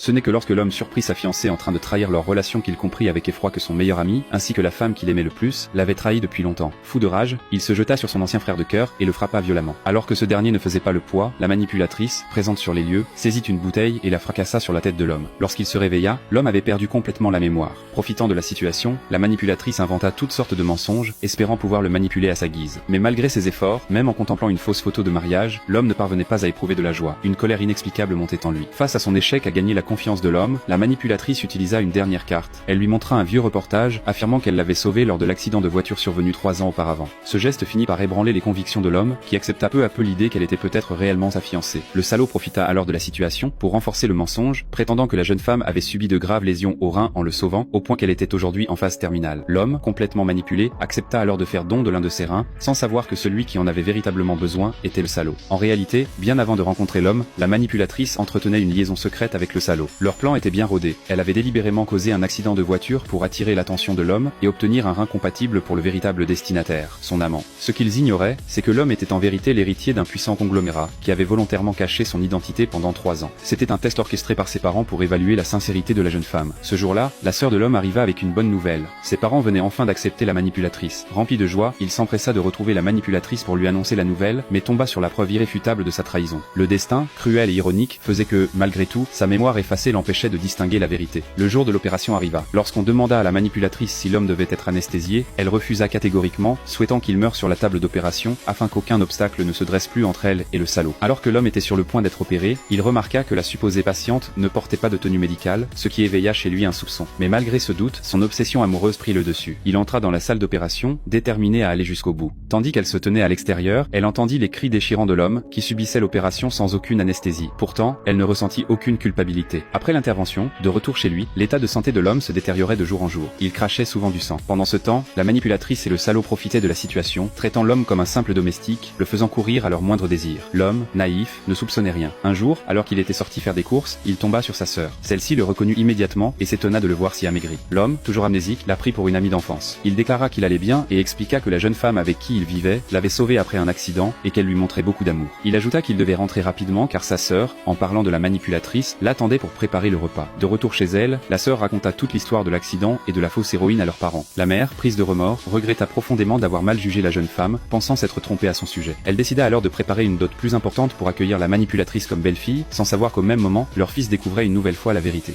Ce n'est que lorsque l'homme surprit sa fiancée en train de trahir leur relation qu'il comprit avec effroi que son meilleur ami, ainsi que la femme qu'il aimait le plus, l'avait trahi depuis longtemps. Fou de rage, il se jeta sur son ancien frère de cœur et le frappa violemment. Alors que ce dernier ne faisait pas le poids, la manipulatrice, présente sur les lieux, saisit une bouteille et la fracassa sur la tête de l'homme. Lorsqu'il se réveilla, l'homme avait perdu complètement la mémoire. Profitant de la situation, la manipulatrice inventa toutes sortes de mensonges, espérant pouvoir le manipuler à sa guise. Mais malgré ses efforts, même en contemplant une fausse photo de mariage, l'homme ne parvenait pas à éprouver de la joie. Une colère inexplicable montait en lui. Face à son échec à gagner la confiance de l'homme, la manipulatrice utilisa une dernière carte. Elle lui montra un vieux reportage, affirmant qu'elle l'avait sauvé lors de l'accident de voiture survenu 3 ans auparavant. Ce geste finit par ébranler les convictions de l'homme, qui accepta peu à peu l'idée qu'elle était peut-être réellement sa fiancée. Le salaud profita alors de la situation pour renforcer le mensonge, prétendant que la jeune femme avait subi de graves lésions au rein en le sauvant, au point qu'elle était aujourd'hui en phase terminale. L'homme, complètement manipulé, accepta alors de faire don de l'un de ses reins, sans savoir que celui qui en avait véritablement besoin était le salaud. En réalité, bien avant de rencontrer l'homme, la manipulatrice entretenait une liaison secrète avec le salaud. Leur plan était bien rodé. Elle avait délibérément causé un accident de voiture pour attirer l'attention de l'homme et obtenir un rein compatible pour le véritable destinataire, son amant. Ce qu'ils ignoraient, c'est que l'homme était en vérité l'héritier d'un puissant conglomérat, qui avait volontairement caché son identité pendant 3 ans. C'était un test orchestré par ses parents pour évaluer la sincérité de la jeune femme. Ce jour-là, la sœur de l'homme arriva avec une bonne nouvelle. Ses parents venaient enfin d'accepter la manipulatrice. Rempli de joie, il s'empressa de retrouver la manipulatrice pour lui annoncer la nouvelle, mais tomba sur la preuve irréfutable de sa trahison. Le destin, cruel et ironique, faisait que, malgré tout, sa mémoire effacée l'empêchait de distinguer la vérité. Le jour de l'opération arriva. Lorsqu'on demanda à la manipulatrice si l'homme devait être anesthésié, elle refusa catégoriquement, souhaitant qu'il meure sur la table d'opération, afin qu'aucun obstacle ne se dresse plus entre elle et le salaud. Alors que l'homme était sur le point d'être opéré, il remarqua que la supposée patiente ne portait pas de tenue médicale, ce qui éveilla chez lui un soupçon. Mais malgré ce doute, son obsession amoureuse prit le dessus. Il entra dans la salle d'opération, déterminé à aller jusqu'au bout. Tandis qu'elle se tenait à l'extérieur, elle entendit les cris déchirants de l'homme, qui subissait l'opération sans aucune anesthésie. Pourtant, elle ne ressentit aucune culpabilité. Après l'intervention, de retour chez lui, l'état de santé de l'homme se détériorait de jour en jour. Il crachait souvent du sang. Pendant ce temps, la manipulatrice et le salaud profitaient de la situation, traitant l'homme comme un simple domestique, le faisant courir à leur moindre désir. L'homme, naïf, ne soupçonnait rien. Un jour, alors qu'il était sorti faire des courses, il tomba sur sa sœur. Celle-ci le reconnut immédiatement et s'étonna de le voir si amaigri. L'homme, toujours amnésique, la prit pour une amie d'enfance. Il déclara qu'il allait bien et expliqua que la jeune femme avec qui il vivait l'avait sauvé après un accident et qu'elle lui montrait beaucoup d'amour. Il ajouta qu'il devait rentrer rapidement car sa sœur, en parlant de la manipulatrice, l'attendait pour préparer le repas. De retour chez elle, la sœur raconta toute l'histoire de l'accident et de la fausse héroïne à leurs parents. La mère, prise de remords, regretta profondément d'avoir mal jugé la jeune femme, pensant s'être trompée à son sujet. Elle décida alors de préparer une dot plus importante pour accueillir la manipulatrice comme belle-fille, sans savoir qu'au même moment, leur fils découvrait une nouvelle fois la vérité.